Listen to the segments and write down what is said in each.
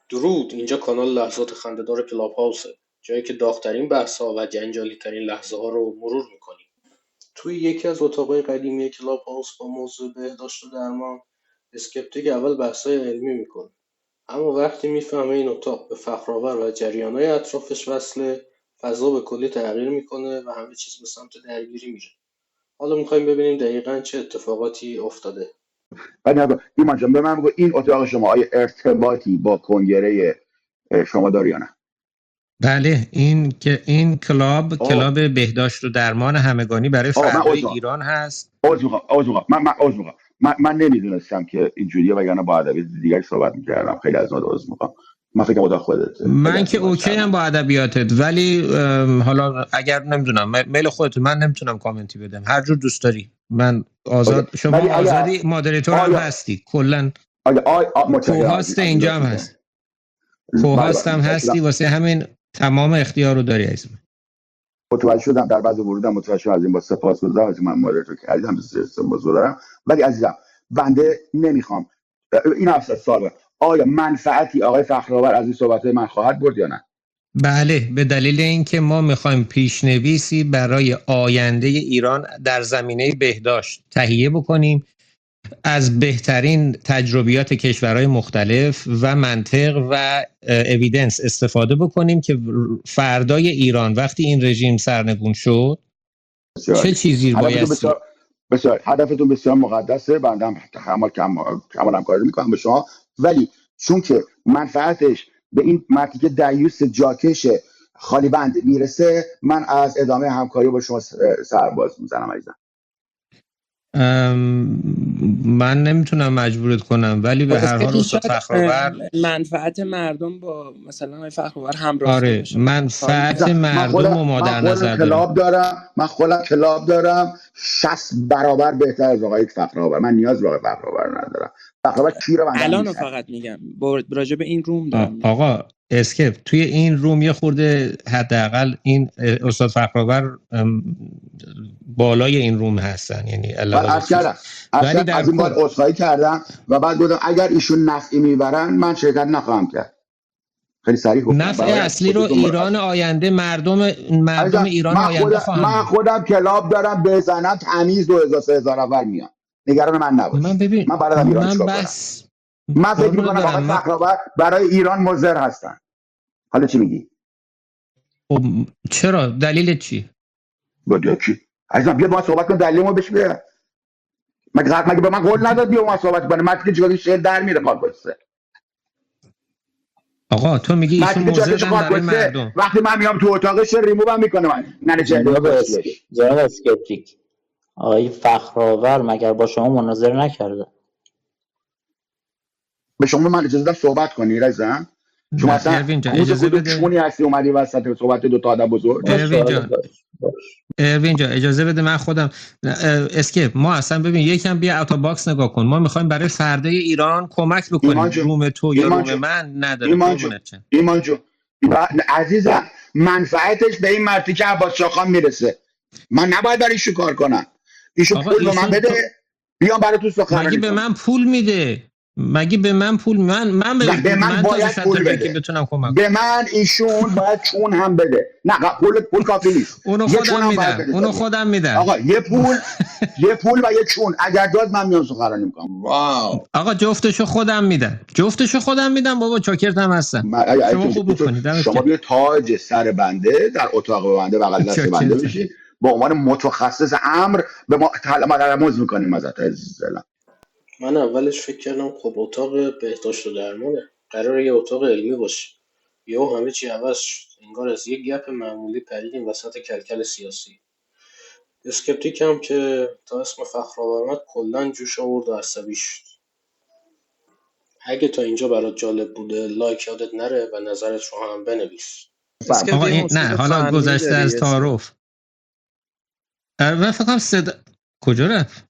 درود، اینجا کانال لحظات خنده‌دار کلاب هاوسه، جایی که داغ‌ترین بحث‌ها و جنجالی‌ترین لحظه‌ها رو مرور می‌کنیم. توی یکی از اتاقای قدیمی کلاب هاوس با موضوع بهداشت و درمان، اسکپتیک اول بحث‌های علمی می‌کنه، اما وقتی میفهمه این اتاق به فخرآور و جریان‌های اطرافش وصله، فضا به کلی تغییر می‌کنه و همه چیز به سمت درگیری میره. حالا می‌خوایم ببینیم دقیقاً چه اتفاقاتی افتاده. ولی ایمان جان به من بگو این اتاق شما آیا ارتباطی با کنگره شما داری یا نه؟ بله، این کلاب بهداشت و درمان همگانی برای فردای ایران هست. من نمیدونستم که اینجوریه، وگرنه با ادبیات دیگه صحبت می‌کردم. خیلی از عذر می‌خوام. من فکر کنم خودت. من که اوکی هم با ادبیاتت، ولی حالا اگر نمیدونم میل خودت، من نمیتونم کامنتی بدم. هر جور دوست داری. من آزاد، شما آزادی، مادریتور هم هستی کلا. کوهاست اینجا هم هست. کوهاست هم هستی، واسه همین تمام اختیار رو داری عزیزم. متوجه شدم، در بعد ورودم متوجه شدم. از این با سپاسگزارم از من مادریتور کردم، سپاسگزارم دارم. ولی عزیزم بنده نمیخوام این افسر سوال، آیا منفعتی آقای فخرآور از این صحبت‌های من خواهد برد یا نه؟ بله، به دلیل اینکه ما میخوایم پیشنویسی برای آینده ایران در زمینه بهداشت تهیه بکنیم از بهترین تجربیات کشورهای مختلف و منطق و اویدنس استفاده بکنیم که فردای ایران وقتی این رژیم سرنگون شد چه چیزی بایستی. بسیار هدفتون بسیار مقدسه، بنده هم کاملا کاری میکنم به شما، ولی چون که منفعتش به این مردی که دیوس جاکش خالی بند میرسه، من از ادامه همکاری با شما سرباز میزنم عزیزم. من نمیتونم مجبورت کنم، ولی به هر حال استاد فخرآور منفعت مردم با مثلا فخرآور همراه آره بشه. منفعت مردم رو ما در نظر دارم. من خودم کلاب دارم 60 برابر بهتر از آقای فخرآور. من نیاز به آقای فخرآور ندارم. فخرآور کی رو الان فقط میگم راجع به این روم دارم. آقا اسکیپ توی این روم یه خورده حداقل این استاد فخرآور بالای این روم هستن، یعنی ولی در از این بعد عذرخواهی کردم و بعد گفتم اگر ایشون نفعی میبرن من شرکت نخواهم کرد. خیلی صریح گفتم. نفع اصلی رو ایران آینده، مردم ایران آینده خواهند. من خودم کلاب دارم، بزنم تمیز 2000 نفر میان. نگران من نباش. من بلدم ایران چیکار کنم. من فکر میکنم آقای فخرآور برای ایران مضر هستن. حالا چی میگی؟ چرا؟ دلیل چی؟ دلیل چی؟ عزیزم بیا با صحبت کن، دلیلمو بهش بگو. مگه به من قول نداد بیا ما صحبت کنیم؟ من که جوری شعر در میره خالصه. آقا تو میگی ایشون مضرن برای مردم. وقتی من میام تو اتاقش ریموو میکنه من. نه جناب اسکپتیک، آقای فخرآور مگر با شما مناظره نکرده؟ به شما من اجازه دادم صحبت کنی عزیزم؟ شما اصلا اجازه بده. چونی هستی اومدی وسط صحبت دو تا آدم بزرگ. اروین جان اجازه بده من خودم. اسکیپ ما اصلا ببین یکم بیا اوت باکس نگاه کن. ما میخوایم برای فردای ایران کمک بکنیم. روم تو یا روم من نداره. ایمان جون عزیزم منفعتش به این مرتی که عباس شاخان میرسه. من نباید برای ایشون کار کنم. ایشون پول به من بده بیام برای تو سخنرانی. مگه به من پول میده؟ مگه به من پول من باید پول بده. بتونم کمک به من ایشون باید چون هم بده. نه پول کافی نیست. اونو خودم میدم. آقا یه پول و یه چون اگر داد من میام سخنرانی میکنم. واو. آقا جفتشو خودم میدم بابا، چاکرتم هستم. شما خوب بکنید. شما بیا تاج سر بنده در اتاق بنده بغل دست بنده بشید، به عنوان متخصص امر به ما تلموز میکنیم ازت عزیزم. من اولش فکر کردم خب اتاق بهداشت و درمانه، قراره یه اتاق علمی باشه. یهو همه چی عوض شد، انگار از یه گپ معمولی پریدیم وسط کلکل سیاسی. اسکپتیک هم که تا اسم فخرآور اومد کلا جوش آورد و عصبی شد. اگه تا اینجا برات جالب بوده لایک یادت نره و نظرت رو هم بنویس. نه حالا گذشته از تعارف. من فکر کنم صدا کجا رفت؟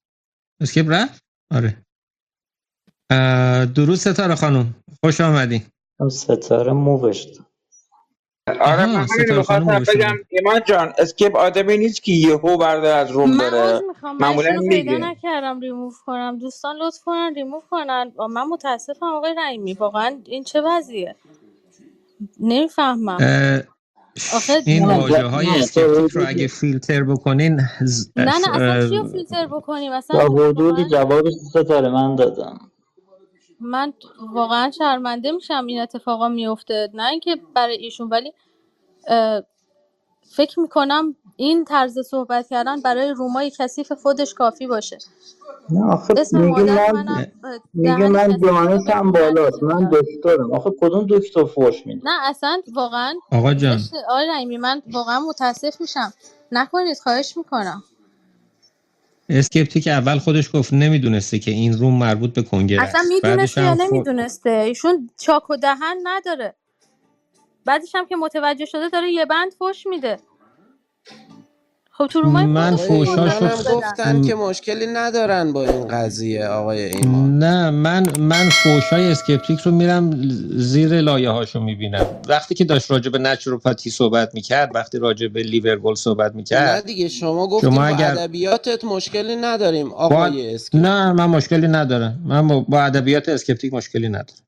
اسکیپ رفت؟ آره. درود ستاره خانم، خوش آمدین. ستاره مووشت. آره من همین میخواستم بگم ایمان جان اسکیپ آدمی نیست که یهو برده از روم من بره، میخوام، من معمولا ایشونو پیدا میگه. نکردم ریموو کنم. دوستان لطف کنن ریموو کنن. من متاسفم آقای رحیمی، واقعا این چه وضعیه نمیفهمم آخه. این نه واژه های نه، اسکپتیک رو اگه فیلتر بکنین نه اصلا چی رو فیلتر بکنیم تا اصلا؟ حدودی جواب ستاره من دادم. من واقعا شرمنده میشم این اتفاقا میفته، نه اینکه برای ایشون، ولی فکر میکنم این طرز صحبت کردن برای رومای کثیف خودش کافی باشه. نه آخه اسم مادر منم میگه دهن من کثیفش رو دانشم بخونن بالاست، من نمیاد. دکترم. آخه کدوم دکتر فوش میده؟ نه اصلا واقعا آقا جان، زشته. آقای رحیمی من واقعا متاسف میشم، نکنید خواهش میکنم. اسکپتیک اول خودش گفت نمیدونسته که این روم مربوط به کنگره اصلا است. بعدش میدونسته یا هم نمیدونسته؟ ایشون چاک و دهن نداره. بعدش هم که متوجه شده داره یه بند فوش میده. خب تو رومای من خودشون آقای پاسخ ایمان فوشاشو هم بدن. گفتن که مشکلی ندارن با این قضیه آقای ایمان. نه، من فوشای اسکپتیک رو میرم زیر لایه هاشو میبینم. وقتی که داشت راجع به نچروپاتی صحبت میکرد، وقتی راجع به لیورگول صحبت نه میکرد، دیگه شما شما گفتیم با اگر ادبیاتت مشکلی نداریم با آقای اسکیپ. نه، من مشکلی ندارم. من با ادبیات اسکپتیک مشکلی ندارم.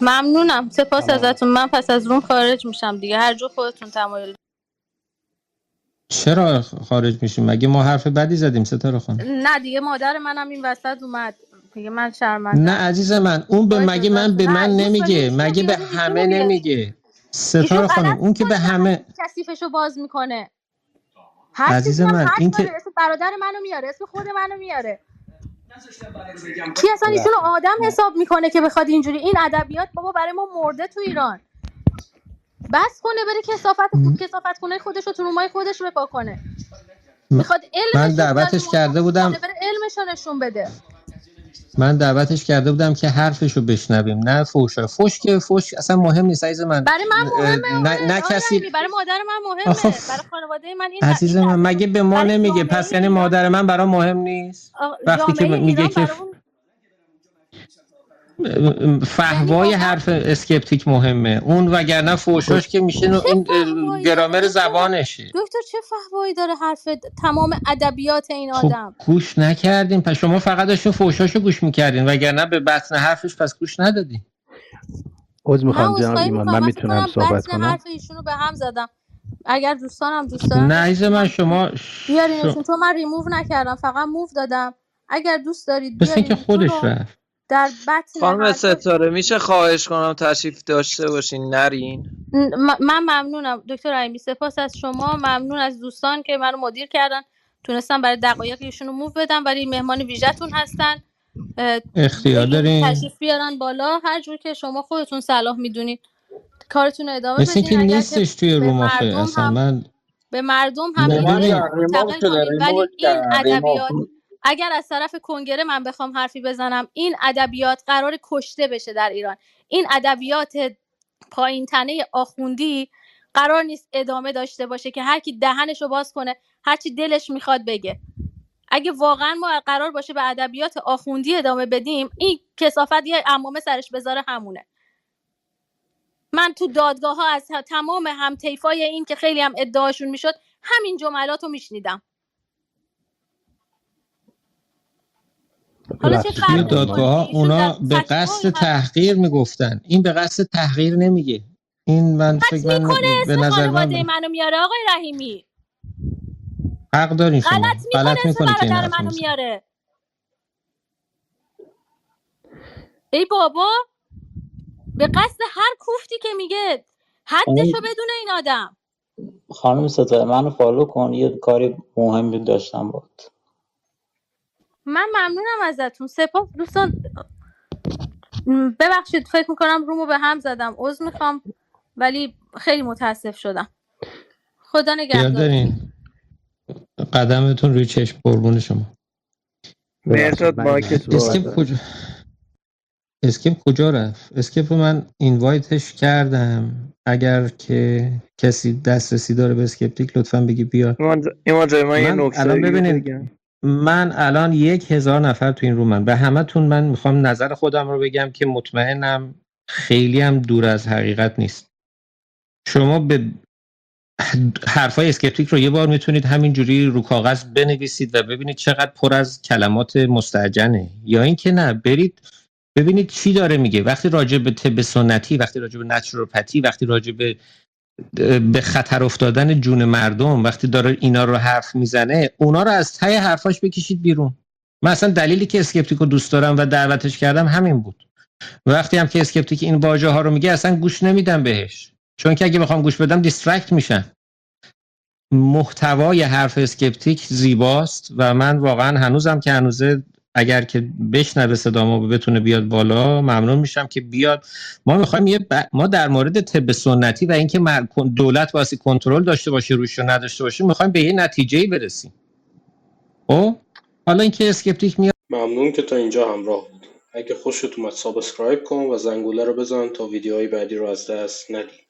ممنونم، سپاس سلام. ازتون. من پس از روم خارج میشم دیگه، هر جو خودتون تمایل. چرا خارج میشیم؟ مگه ما حرف بدی زدیم ستاره خانم؟ نه دیگه مادر منم این وسط اومد دیگه، من نه شرمندم. عزیز من، اون به با مگه اجازهتون. به من نه گوش بدین نمیگه، ایشونو مگه به بیارین، ایشونو همه بیارین. نمیگه. ایشون ستاره خانم، غلط اون که میکنه به دهن همه. کثیفشو باز میکنه. هر عزیز چیزی هم من، حرف این داره، که اسم برادر منو میاره، اسم خود منو میاره. کی اصلا ایشونو آدم حساب میکنه که بخواد اینجوری؟ این ادبیات بابا برای ما مرده تو ایران. بس کنه بره کثافت خونه خودش رو تو رومای خودش رپا کنه. میخواد من علمشو بیاره دعوتش کرده کنه، بودم بره علمشو نشون بده. که حرفشو بشنویم، نه فوش. فوش که فوش اصلا مهم نیست عزیز من. برای من مهمه نه آقای کسی. رحیمی، برای مادر من آخه مهمه، برای خانواده من عزیز این من، قضیه مگه به مهمه، ما برای نمیگه؟ جامعه پس یعنی ایران. مادر من برام مهم نیست. وقتی که جامعه میگه ایران که برای اون یعنی فحوای واقعا حرف اسکپتیک مهمه، اون وگرنه فوشاش که میشه چه این فحوایی داره گرامر دکتر؟ زبانشه. دکتر چه فحوایی داره حرف تمام ادبیات این خب آدم؟ گوش نکردین، پس شما فقط داشتین فوشاشو گوش میکردین وگرنه به بطن حرفش پس گوش ندادین. عذر من میخوام جناب عذرخواهی ایمان، میکنم، من من فکر میتونم کنم صحبت بطن کنم؟ حرف ایشونو به هم زدم. اگر دوستانم دوست دارن نه عزیز من، بفرمایید بیارینشون، چون من ریموو نکردم، فقط موو دادم. اگر دوست دارید مثل اینکه بیارین ایشون خودش رو رفت. در بطن خانم حرفا. ستاره میشه خواهش کنم تشریف داشته باشین نرین؟ من ممنونم دکتر رحیمی، سپاس از شما، ممنون از دوستان که منو مدیر کردن، تونستم برای دقایق ایشون رو موو بدم، ولی مهمان ویژه‌تون هستن. اختیار بگین دارین. تشریف بیارن بالا، هر جور که شما خودتون صلاح میدونید کارتون رو ادامه مثل بدین. اینکه اگر که نیستش توی به روم آخه مردم اصلا. هم من به مردم هم ایمان میده ببین، جان ریموو منتقل شده، کنین، ریموو ولی این کردن، ریموو. ادبیات اگر از طرف کنگره من بخوام حرفی بزنم، این ادبیات قرار کشته بشه در ایران. این ادبیات پایین تنه آخوندی قرار نیست ادامه داشته باشه که هر کی دهنشو باز کنه هر چی دلش میخواد بگه. اگه واقعا ما قرار باشه به ادبیات آخوندی ادامه بدیم، این کثافت یه عمامه سرش بذاره همونه. من تو دادگاه ها از تمام هم طیفای این که خیلی هم ادعاشون میشد همین جملات رو میشنیدم. حالا چه ببخشید توی فرقی خانم میکنه ایمان. که دادگاه ها ایشون در اونا به فتوای قصد تحقیر میگفتن، این به قصد تحقیر نمیگه. این حد میکنه به اسم نظر خانواده من منو میاره. آقای رحیمی حق دارین، شما غلط میکنه غلط اسم میکنین که این برادر حرفو منو میزنین. میاره. ای بابا، به قصد هر کوفتی که میگه حدشو بدونه این آدم. خانم ستاره منو فالو کن، یه کاری مهمی داشتم باهات. من ممنونم ازتون، سپاس دوستان. ببخشید فکر میکنم رومو به هم زدم، عذر میخوام، ولی خیلی متاسف شدم. خدا یاد نگهدارتون. دارین، قدمتون روی چشم، قربون شما. ببخشید مرداد من یه مایک تو. صحبت اسکیپ دارم. کجا کجا رفت؟ اسکیپ رو من اینوایتش کردم، اگر که کسی دسترسی داره به اسکپتیک لطفا بگی بیاد. ایمان جای من یه من نکته الان دیگه ببینید، بگم. من الان 1000 نفر تو این رومن، به همتون من میخوام نظر خودم رو بگم که مطمئنم خیلی هم دور از حقیقت نیست. شما به حرفای اسکپتیک رو یه بار میتونید همینجوری رو کاغذ بنویسید و ببینید چقدر پر از کلمات مستعجنه، یا اینکه نه برید ببینید چی داره میگه. وقتی راجع به طب سنتی، وقتی راجع به نچروپاتی، وقتی راجع به خطر افتادن جون مردم، وقتی داره اینا رو حرف میزنه، اونا رو از ته حرفاش بکشید بیرون. من اصلا دلیلی که اسکپتیک رو دوست دارم و دعوتش کردم همین بود. وقتی هم که اسکپتیک این واژه ها رو میگه اصلا گوش نمیدم بهش، چون که اگه بخوام گوش بدم دیسترکت میشن. محتوای حرف اسکپتیک زیباست و من واقعا هنوزم که هنوزه اگر که بشنوه صدامو بتونه بیاد بالا ممنون میشم که بیاد. ما میخوایم ما در مورد طب سنتی و اینکه دولت واسه کنترل داشته باشه روش رو نداشته باشه میخوایم به یه نتیجه‌ای برسیم. حالا اینکه اسکپتیک میاد. ممنون که تا اینجا همراه بود. اگه خوشت اومد سابسکرایب کن و زنگوله رو بزن تا ویدیوهای بعدی رو از دست ندی.